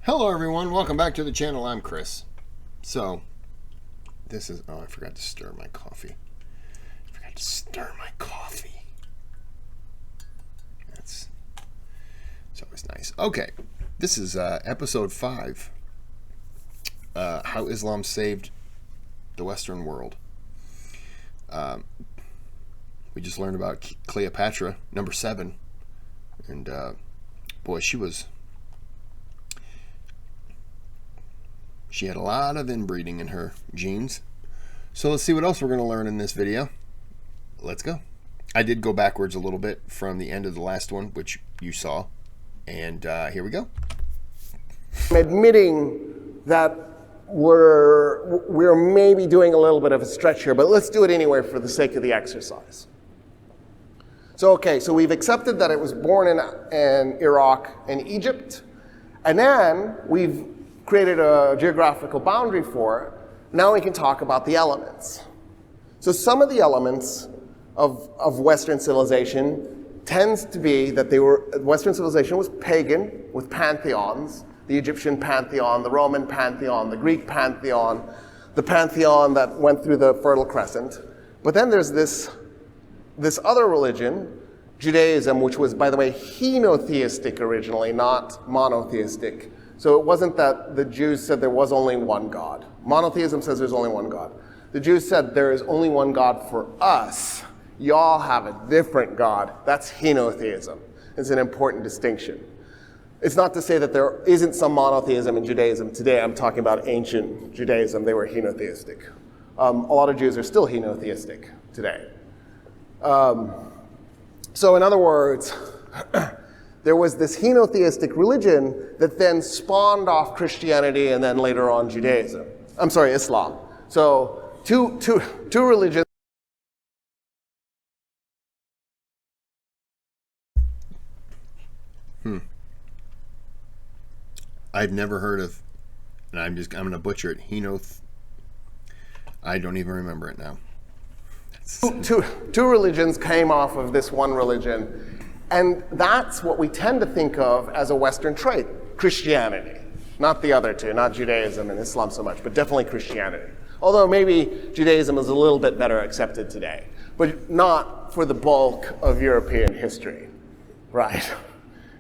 Hello everyone, welcome back to the channel. I'm Chris. So, this is, I forgot to stir my coffee. It's always nice. Okay, this is episode 5, How Islam Saved the Western World. We just learned about Cleopatra, number 7, and boy, she had a lot of inbreeding in her genes. So let's see what else we're going to learn in this video. Let's go. I did go backwards a little bit from the end of the last one, which you saw. And here we go. I'm admitting that we're maybe doing a little bit of a stretch here, but let's do it anyway for the sake of the exercise. So we've accepted that it was born in Iraq and Egypt, and then we've created a geographical boundary for it. Now we can talk about the elements. So some of the elements of Western civilization tends to be that Western civilization was pagan with pantheons, the Egyptian pantheon, the Roman pantheon, the Greek pantheon, the pantheon that went through the Fertile Crescent. But then there's this other religion, Judaism, which was, by the way, henotheistic originally, not monotheistic. So it wasn't that the Jews said there was only one God. Monotheism says there's only one God. The Jews said there is only one God for us. Y'all have a different God. That's henotheism. It's an important distinction. It's not to say that there isn't some monotheism in Judaism today. I'm talking about ancient Judaism. They were henotheistic. A lot of Jews are still henotheistic today. So in other words, there was this henotheistic religion that then spawned off Christianity and then later on Judaism. I'm sorry, Islam. So two religions. I've never heard of, and I'm going to butcher it, I don't even remember it now. Two religions came off of this one religion. And that's what we tend to think of as a Western trait, Christianity. Not the other two, not Judaism and Islam so much, but definitely Christianity. Although maybe Judaism is a little bit better accepted today, but not for the bulk of European history, right?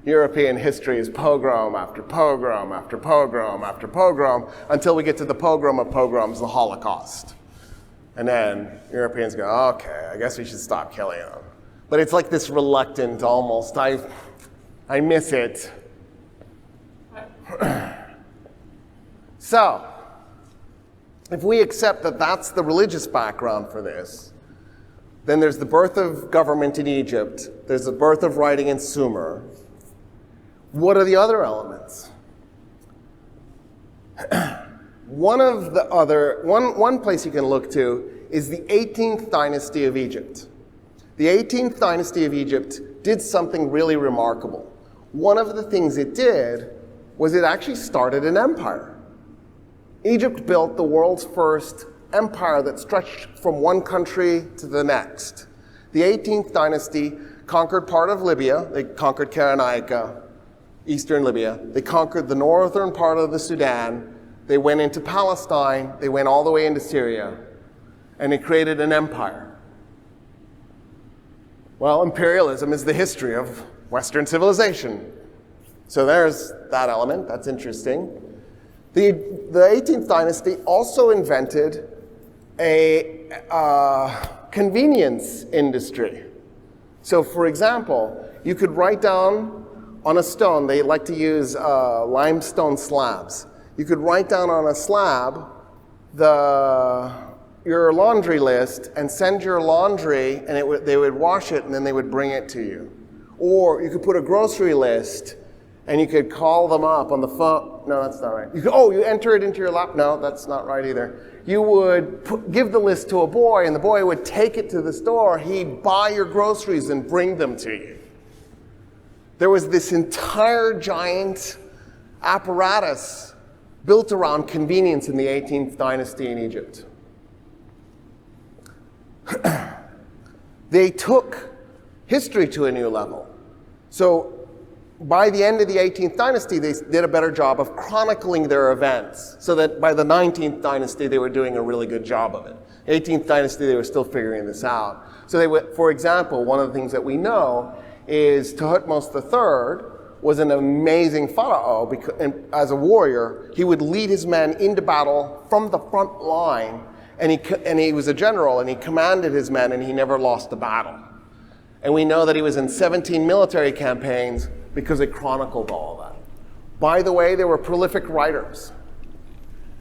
European history is pogrom after pogrom after pogrom after pogrom until we get to the pogrom of pogroms, the Holocaust. And then Europeans go, okay, I guess we should stop killing them. But it's like this reluctant almost, I miss it. So, if we accept that that's the religious background for this, then there's the birth of government in Egypt, there's the birth of writing in Sumer. What are the other elements? One place you can look to is the 18th dynasty of Egypt. The 18th dynasty of Egypt did something really remarkable. One of the things it did was it actually started an empire. Egypt built the world's first empire that stretched from one country to the next. The 18th dynasty conquered part of Libya. They conquered Cyrenaica, eastern Libya. They conquered the northern part of the Sudan. They went into Palestine. They went all the way into Syria. And it created an empire. Well, imperialism is the history of Western civilization. So there's that element. That's interesting. The 18th dynasty also invented a convenience industry. So for example, you could write down on a stone, they like to use limestone slabs. You could write down on a slab your laundry list and send your laundry, and they would wash it and then they would bring it to you. Or you could put a grocery list and you could call them up on the phone. No, that's not right. You enter it into your lap. No, that's not right either. You would give the list to a boy and the boy would take it to the store. He'd buy your groceries and bring them to you. There was this entire giant apparatus built around convenience in the 18th dynasty in Egypt. They took history to a new level. So by the end of the 18th dynasty, they did a better job of chronicling their events, so that by the 19th dynasty, they were doing a really good job of it. 18th dynasty, they were still figuring this out. So they would, for example, one of the things that we know is Thutmose III was an amazing pharaoh because, and as a warrior, he would lead his men into battle from the front line, and he was a general, and he commanded his men, and he never lost a battle. And we know that he was in 17 military campaigns because it chronicled all of that. By the way, they were prolific writers.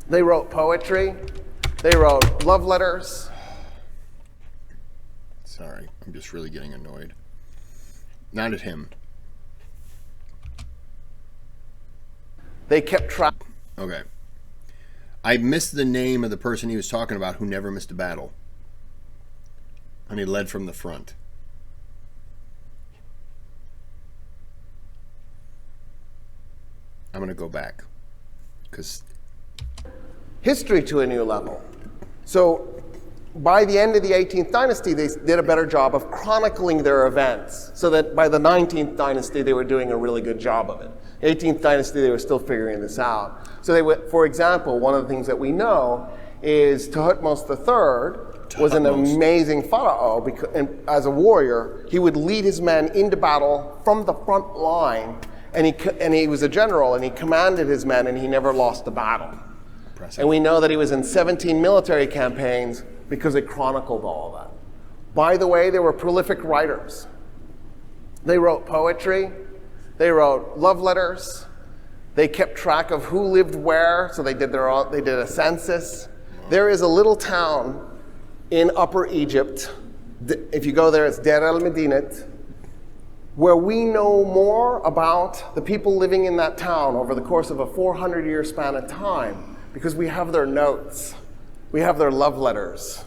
They wrote poetry, they wrote love letters. Sorry, I'm just really getting annoyed. Not at him. They kept track. Okay. I missed the name of the person he was talking about who never missed a battle. And he led from the front. I'm going to go back. Because history to a new level. So by the end of the 18th dynasty, they did a better job of chronicling their events, so that by the 19th dynasty, they were doing a really good job of it. 18th dynasty, they were still figuring this out. So they would, for example, one of the things that we know is Thutmose III was an amazing pharaoh because, and as a warrior, he would lead his men into battle from the front line, and he was a general, and he commanded his men, and he never lost a battle. Impressive. And we know that he was in 17 military campaigns because it chronicled all of that. By the way, they were prolific writers. They wrote poetry, they wrote love letters, they kept track of who lived where, so they did a census. There is a little town in Upper Egypt, if you go there, it's Deir el-Medinat, where we know more about the people living in that town over the course of a 400-year span of time, because we have their notes, we have their love letters,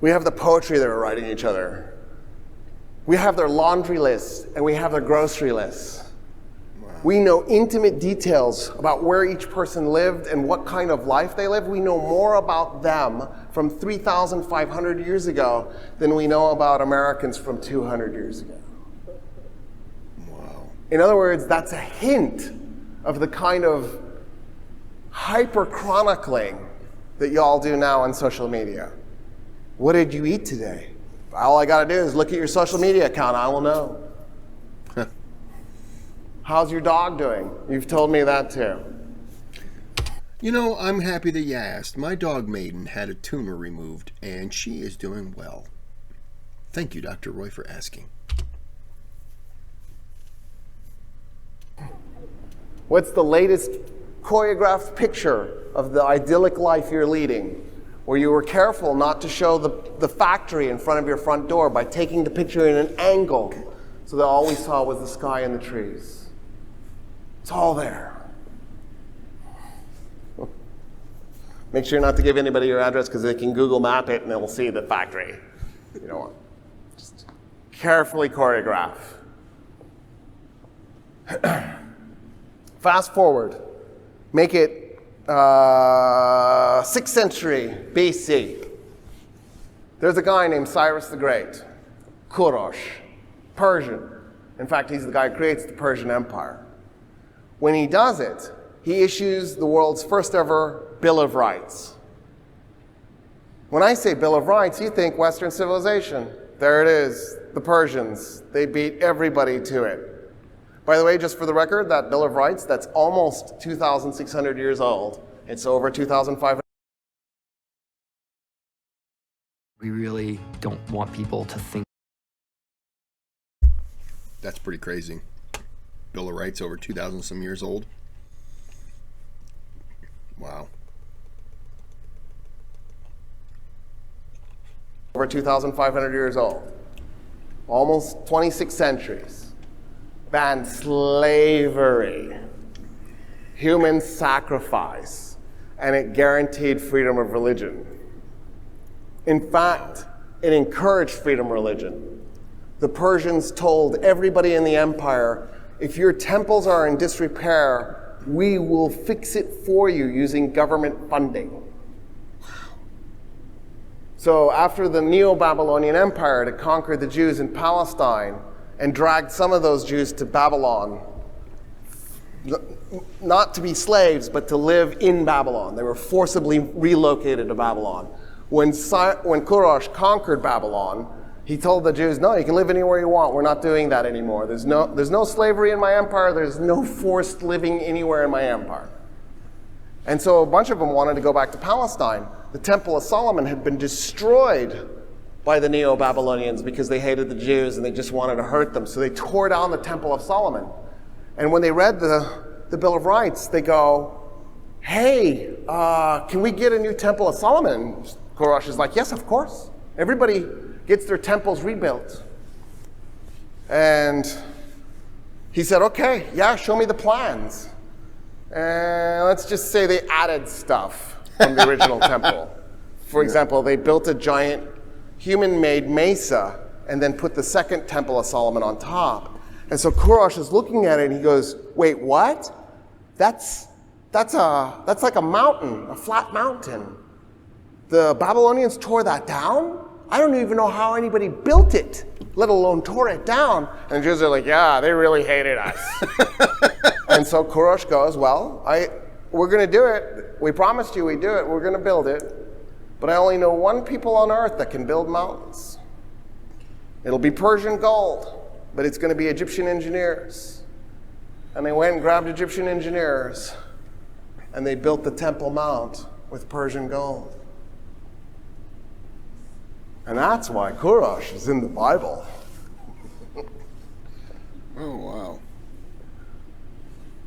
we have the poetry they were writing each other, we have their laundry lists, and we have their grocery lists. Wow. We know intimate details about where each person lived and what kind of life they lived. We know more about them from 3,500 years ago than we know about Americans from 200 years ago. Wow. In other words, that's a hint of the kind of hyper-chronicling that y'all do now on social media. What did you eat today? All I got to do is look at your social media account. I will know. How's your dog doing? You've told me that too. You know, I'm happy that you asked. My dog Maiden had a tumor removed, and she is doing well. Thank you, Dr. Roy, for asking. What's the latest choreographed picture of the idyllic life you're leading, where you were careful not to show the factory in front of your front door by taking the picture in an angle so that all we saw was the sky and the trees? It's all there. Make sure not to give anybody your address because they can Google map it and they'll see the factory. You don't want. Just carefully choreograph. Fast forward. Make it 6th century BC. There's a guy named Cyrus the Great, Kurosh, Persian. In fact, he's the guy who creates the Persian Empire. When he does it, he issues the world's first ever Bill of Rights. When I say Bill of Rights, you think Western civilization. There it is, the Persians. They beat everybody to it. By the way, just for the record, that Bill of Rights, that's almost 2,600 years old. It's over 2,500. We really don't want people to think. That's pretty crazy. Bill of Rights over 2,000 some years old. Wow. Over 2,500 years old. Almost 26 centuries. Banned slavery, human sacrifice, and it guaranteed freedom of religion. In fact, it encouraged freedom of religion. The Persians told everybody in the empire, if your temples are in disrepair, we will fix it for you using government funding. So after the Neo-Babylonian Empire had conquered the Jews in Palestine and dragged some of those Jews to Babylon not to be slaves, but to live in Babylon. They were forcibly relocated to Babylon. When Kurash conquered Babylon, he told the Jews, no, you can live anywhere you want. We're not doing that anymore. There's no slavery in my empire. There's no forced living anywhere in my empire. And so a bunch of them wanted to go back to Palestine. The Temple of Solomon had been destroyed by the Neo-Babylonians because they hated the Jews and they just wanted to hurt them. So they tore down the Temple of Solomon. And when they read the Bill of Rights, they go, hey, can we get a new Temple of Solomon? Kurash is like, yes, of course. Everybody gets their temples rebuilt. And he said, okay, yeah, show me the plans. And let's just say they added stuff from the original temple. For example, they built a giant human-made mesa and then put the second Temple of Solomon on top. And so Kurash is looking at it and he goes, wait, what? That's like a mountain, a flat mountain. The Babylonians tore that down? I don't even know how anybody built it, let alone tore it down. And the Jews are like, yeah, they really hated us. And so Kurash goes, well, we're going to do it. We promised you we'd do it. We're going to build it. But I only know one people on earth that can build mountains. It'll be Persian gold, but it's going to be Egyptian engineers. And they went and grabbed Egyptian engineers, and they built the Temple Mount with Persian gold. And that's why Kurash is in the Bible. Oh, wow.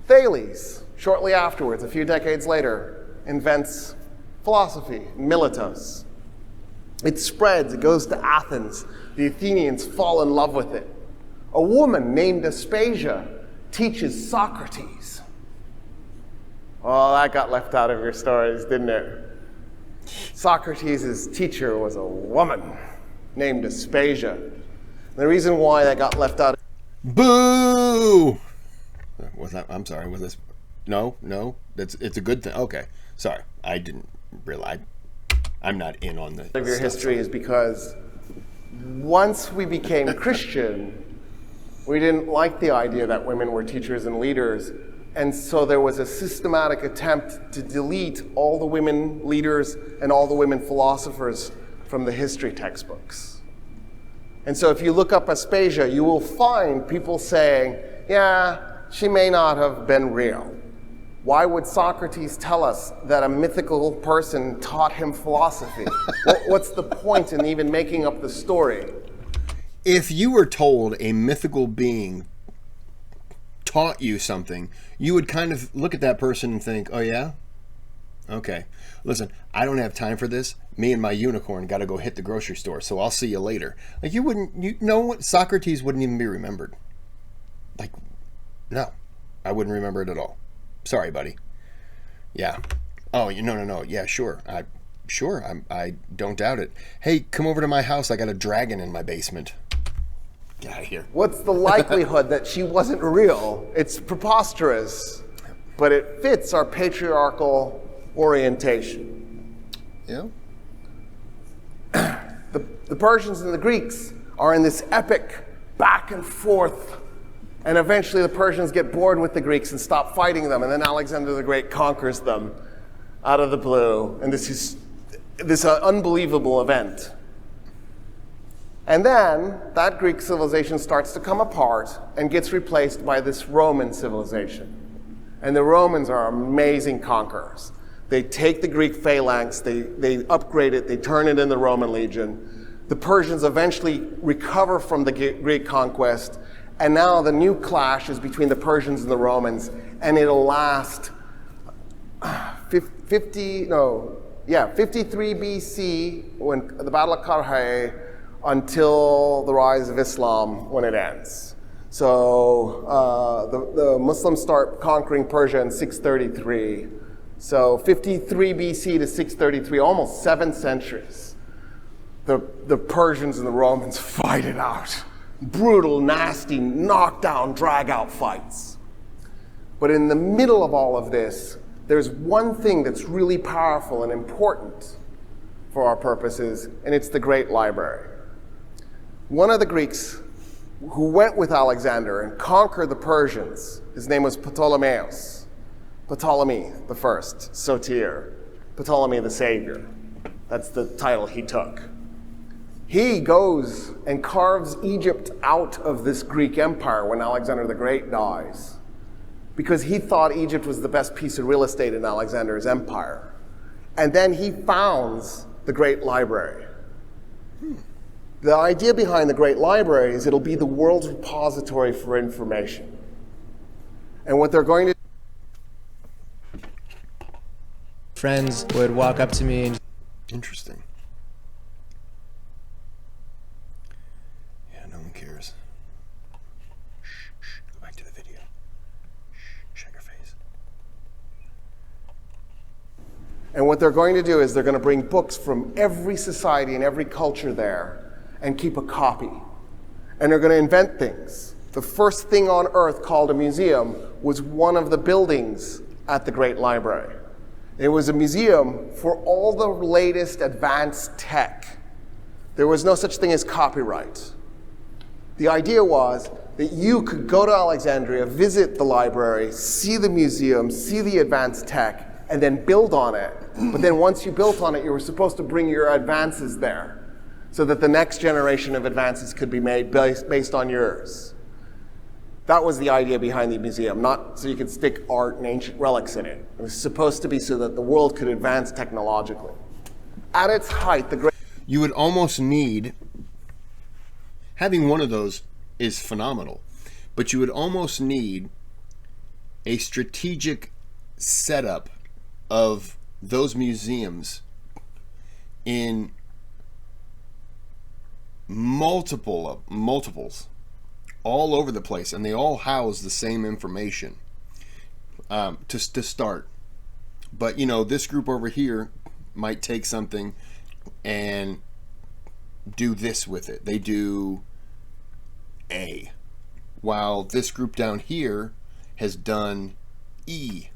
Thales, shortly afterwards, a few decades later, invents philosophy, Miletos. It spreads, it goes to Athens. The Athenians fall in love with it. A woman named Aspasia teaches Socrates. Oh, that got left out of your stories, didn't it? Socrates' teacher was a woman named Aspasia. The reason why that got left out. Boo! Was that? I'm sorry. Was this? No. It's a good thing. Okay. Sorry. I didn't realize. I'm not in on the. Of your history is because once we became Christian, we didn't like the idea that women were teachers and leaders. And so there was a systematic attempt to delete all the women leaders and all the women philosophers from the history textbooks. And so if you look up Aspasia, you will find people saying, yeah, she may not have been real. Why would Socrates tell us that a mythical person taught him philosophy? What's the point in even making up the story? If you were told a mythical being taught you something, you would kind of look at that person and think, oh yeah? Okay. Listen, I don't have time for this. Me and my unicorn got to go hit the grocery store, so I'll see you later. Like, you know what? Socrates wouldn't even be remembered. Like, no, I wouldn't remember it at all. Sorry, buddy. Yeah. Oh, no. Yeah, sure. I don't doubt it. Hey, come over to my house. I got a dragon in my basement. Get out of here. What's the likelihood that she wasn't real? It's preposterous, but it fits our patriarchal orientation. Yeah. The Persians and the Greeks are in this epic back and forth, and eventually the Persians get bored with the Greeks and stop fighting them, and then Alexander the Great conquers them out of the blue, and this is this unbelievable event. And then that Greek civilization starts to come apart and gets replaced by this Roman civilization. And the Romans are amazing conquerors. They take the Greek phalanx, they upgrade it, they turn it into the Roman legion. The Persians eventually recover from the Greek conquest, and now the new clash is between the Persians and the Romans, and it'll last 53 BC, when the Battle of Karhay, until the rise of Islam when it ends. So the Muslims start conquering Persia in 633. So 53 BC to 633, almost 7 centuries. The Persians and the Romans fight it out. Brutal, nasty, knockdown, drag-out fights. But in the middle of all of this, there's one thing that's really powerful and important for our purposes, and it's the Great Library. One of the Greeks who went with Alexander and conquered the Persians. His name was Ptolemy the First, Sotir, Ptolemy the Savior. That's the title he took. He goes and carves Egypt out of this Greek empire when Alexander the Great dies, because he thought Egypt was the best piece of real estate in Alexander's empire. And then he founds the Great Library. The idea behind the Great Library is it'll be the world's repository for information. And what they're going to friends would walk up to me and Interesting. Yeah, no one cares. Shh, shh. Go back to the video. Shh, shut your face. And what they're going to do is they're going to bring books from every society and every culture there and keep a copy. And they're going to invent things. The first thing on earth called a museum was one of the buildings at the Great Library. It was a museum for all the latest advanced tech. There was no such thing as copyright. The idea was that you could go to Alexandria, visit the library, see the museum, see the advanced tech, and then build on it. But then once you built on it, you were supposed to bring your advances there so that the next generation of advances could be made based on yours. That was the idea behind the museum, not so you could stick art and ancient relics in it. It was supposed to be so that the world could advance technologically. At its height, the great... You would almost need, having one of those is phenomenal, but you would almost need a strategic setup of those museums in multiples all over the place, and they all house the same information to start. But you know, this group over here might take something and do this with it. They do A, while this group down here has done E.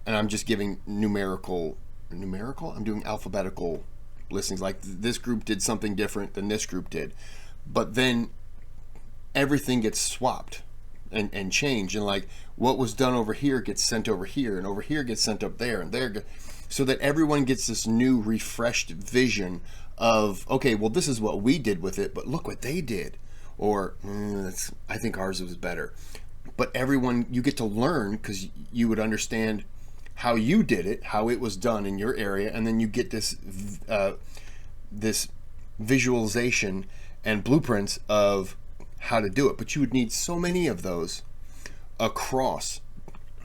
And I'm just giving numerical? I'm doing alphabetical listings. Like this group did something different than this group did. But then everything gets swapped and changed, and like what was done over here gets sent over here, and over here gets sent up there, and there, so that everyone gets this new refreshed vision of, okay, well, this is what we did with it, but look what they did, or I think ours was better. But everyone, you get to learn because you would understand how you did it, how it was done in your area, and then you get this this visualization and blueprints of how to do it. But you would need so many of those across.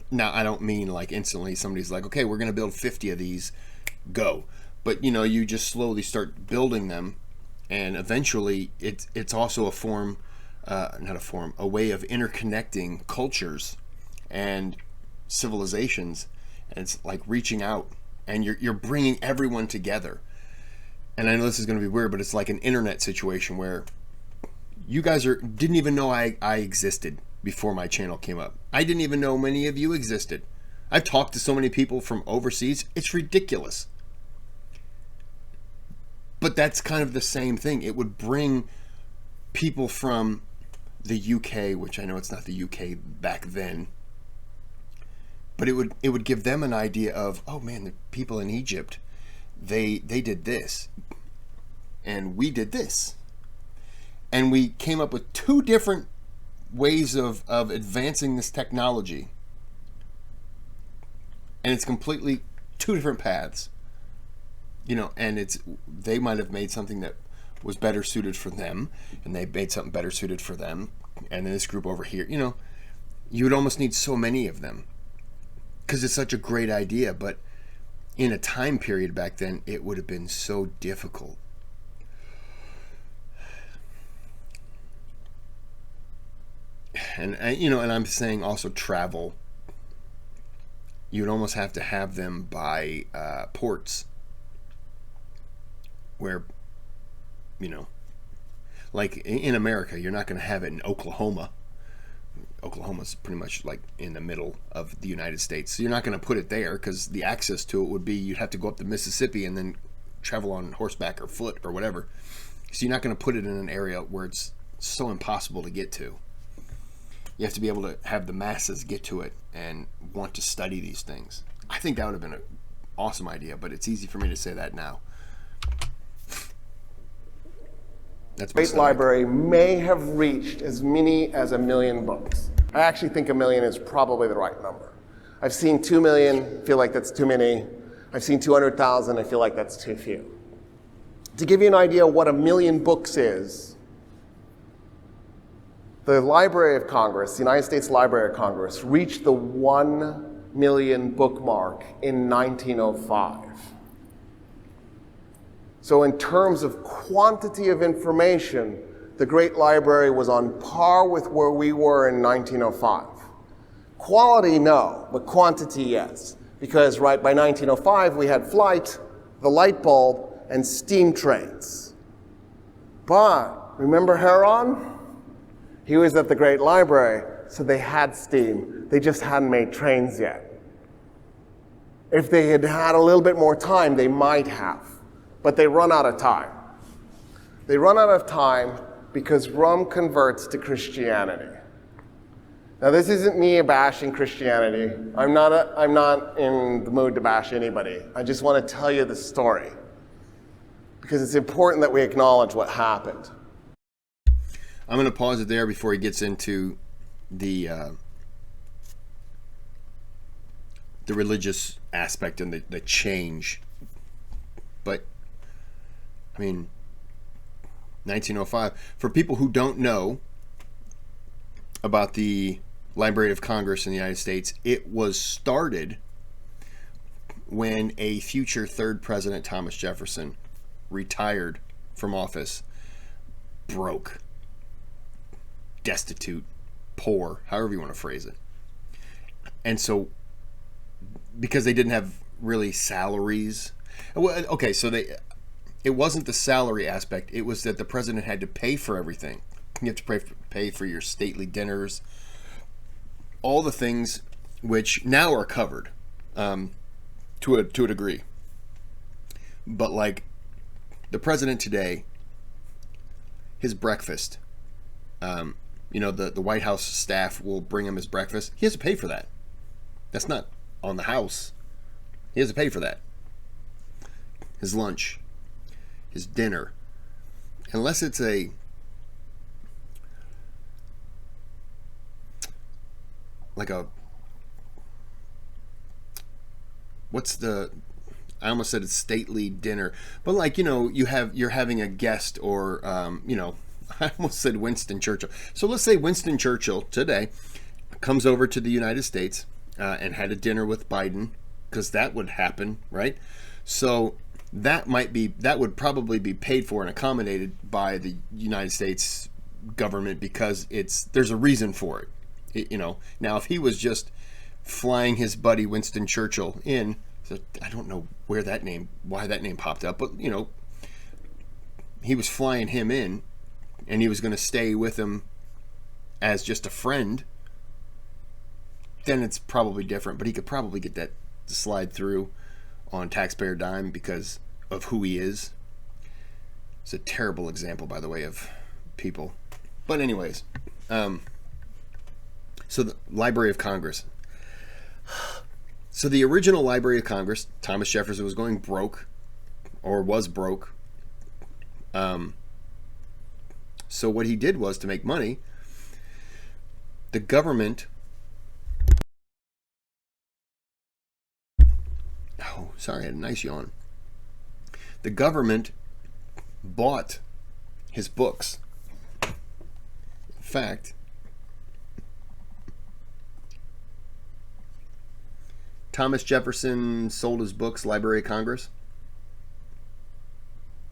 Now, I don't mean like instantly somebody's like, okay, we're going to build 50 of these, go. But you know, you just slowly start building them, and eventually it's also a form, a way of interconnecting cultures and civilizations, and it's like reaching out, and you're bringing everyone together. And I know this is going to be weird, but it's like an internet situation where you guys didn't even know I existed before my channel came up. I didn't even know many of you existed. I've talked to so many people from overseas, it's ridiculous. But that's kind of the same thing. It would bring people from the UK, which I know it's not the UK back then, but it would give them an idea of, oh man, the people in Egypt, they did this, and we did this. And we came up with two different ways of advancing this technology. And it's completely two different paths. You know, and they might have made something that was better suited for them, and they made something better suited for them. And in this group over here, you know, you would almost need so many of them because it's such a great idea. But in a time period back then, it would have been so difficult. And you know, and I'm saying also travel. You'd almost have to have them by ports where, you know, like in America, you're not going to have it in Oklahoma. Oklahoma's pretty much like in the middle of the United States. So you're not going to put it there because the access to it would be you'd have to go up the Mississippi and then travel on horseback or foot or whatever. So you're not going to put it in an area where it's so impossible to get to. You have to be able to have the masses get to it and want to study these things. I think that would have been an awesome idea, but it's easy for me to say that now. That's Great Library may have reached as many as 1 million books. I actually think 1 million is probably the right number. I've seen 2 million, feel like that's too many. I've seen 200,000, I feel like that's too few. To give you an idea of what 1 million books is, the Library of Congress, the United States Library of Congress, reached the 1 million book mark in 1905. So in terms of quantity of information, the Great Library was on par with where we were in 1905. Quality, no, but quantity, yes. Because right by 1905, we had flight, the light bulb, and steam trains. But remember Heron? He was at the Great Library, so they had steam. They just hadn't made trains yet. If they had had a little bit more time, they might have. But they run out of time. They run out of time because Rum converts to Christianity. Now, this isn't me bashing Christianity. I'm not in the mood to bash anybody. I just want to tell you the story because it's important that we acknowledge what happened. I'm going to pause it there before he gets into the religious aspect and the change. But, I mean, 1905. For people who don't know about the Library of Congress in the United States, it was started when a future third president, Thomas Jefferson, retired from office, broke, destitute, poor, however you want to phrase it. And so, because they didn't have really salaries, okay, so it wasn't the salary aspect, it was that the president had to pay for everything. You have to pay for your stately dinners, all the things which now are covered to a degree. But like the president today, his breakfast, the White House staff will bring him his breakfast. He has to pay for that. That's not on the house. He has to pay for that. His lunch, his dinner, unless it's I almost said it's stately dinner, but you're having a guest or, I almost said Winston Churchill. So let's say Winston Churchill today comes over to the United States and had a dinner with Biden, because that would happen, right? So that would probably be paid for and accommodated by the United States government because there's a reason for it. Now if he was just flying his buddy Winston Churchill in, so I don't know why that name popped up, but he was flying him in and he was going to stay with him as just a friend, then it's probably different. But he could probably get that to slide through on taxpayer dime because of who he is. It's a terrible example, by the way, of people. But anyways, so the Library of Congress. So the original Library of Congress, Thomas Jefferson was going broke, or was broke. So what he did was, to make money, the government... Oh, sorry, I had a nice yawn. The government bought his books. In fact, Thomas Jefferson sold his books, Library of Congress.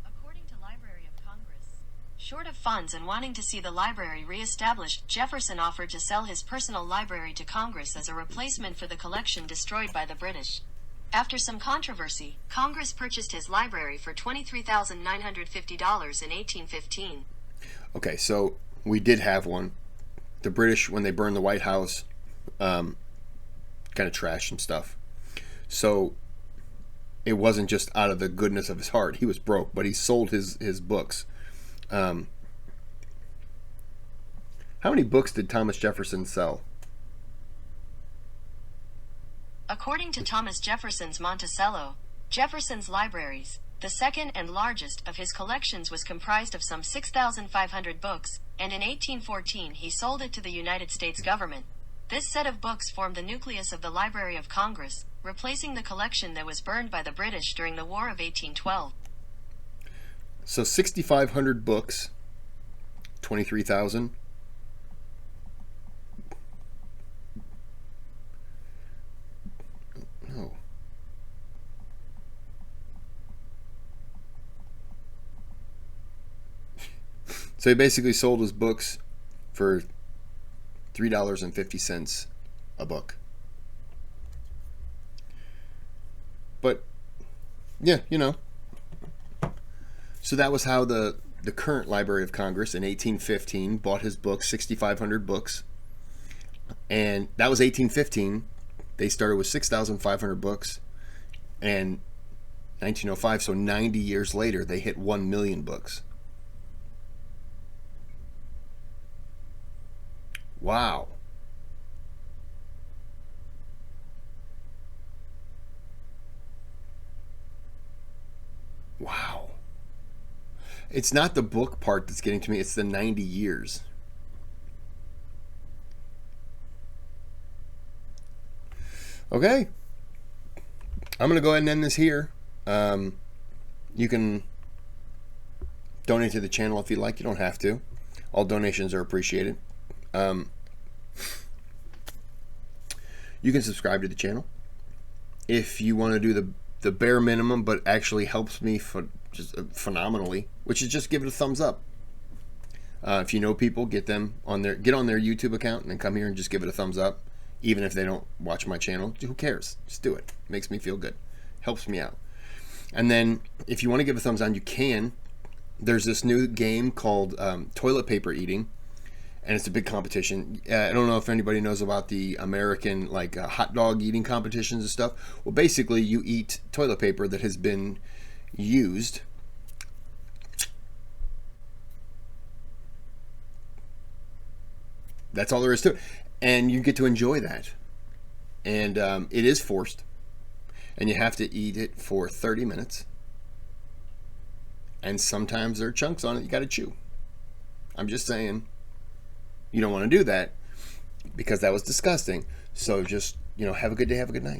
According to Library of Congress, short of funds and wanting to see the library reestablished, Jefferson offered to sell his personal library to Congress as a replacement for the collection destroyed by the British. After some controversy, Congress purchased his library for $23,950 in 1815. Okay, so we did have one. The British, when they burned the White House, kind of trashed some stuff. So it wasn't just out of the goodness of his heart. He was broke, but he sold his books. How many books did Thomas Jefferson sell? According to Thomas Jefferson's Monticello, Jefferson's Libraries, the second and largest of his collections was comprised of some 6,500 books, and in 1814 he sold it to the United States government. This set of books formed the nucleus of the Library of Congress, replacing the collection that was burned by the British during the War of 1812. So 6,500 books, 23,000. No. So he basically sold his books for $3.50 a book. But yeah, you know. So that was how the current Library of Congress in 1815 bought his books, 6,500 books. And that was 1815. They started with 6,500 books. And 1905, so 90 years later, they hit 1 million books. Wow. Wow. It's not the book part that's getting to me, it's the 90 years. Okay. I'm going to go ahead and end this here. You can donate to the channel if you like. You don't have to. All donations are appreciated. You can subscribe to the channel if you want to do the bare minimum, but actually helps me for just phenomenally, which is just give it a thumbs up. If you know people, get on their YouTube account and then come here and just give it a thumbs up. Even if they don't watch my channel, who cares? Just do it. Makes me feel good. Helps me out. And then if you want to give a thumbs down, you can. There's this new game called toilet paper eating, and it's a big competition. I don't know if anybody knows about the American hot dog eating competitions and stuff. Well, basically you eat toilet paper that has been used. That's all there is to it. And you get to enjoy that. And it is forced. And you have to eat it for 30 minutes. And sometimes there are chunks on it you got to chew. I'm just saying, you don't want to do that because that was disgusting. So just, have a good day, have a good night.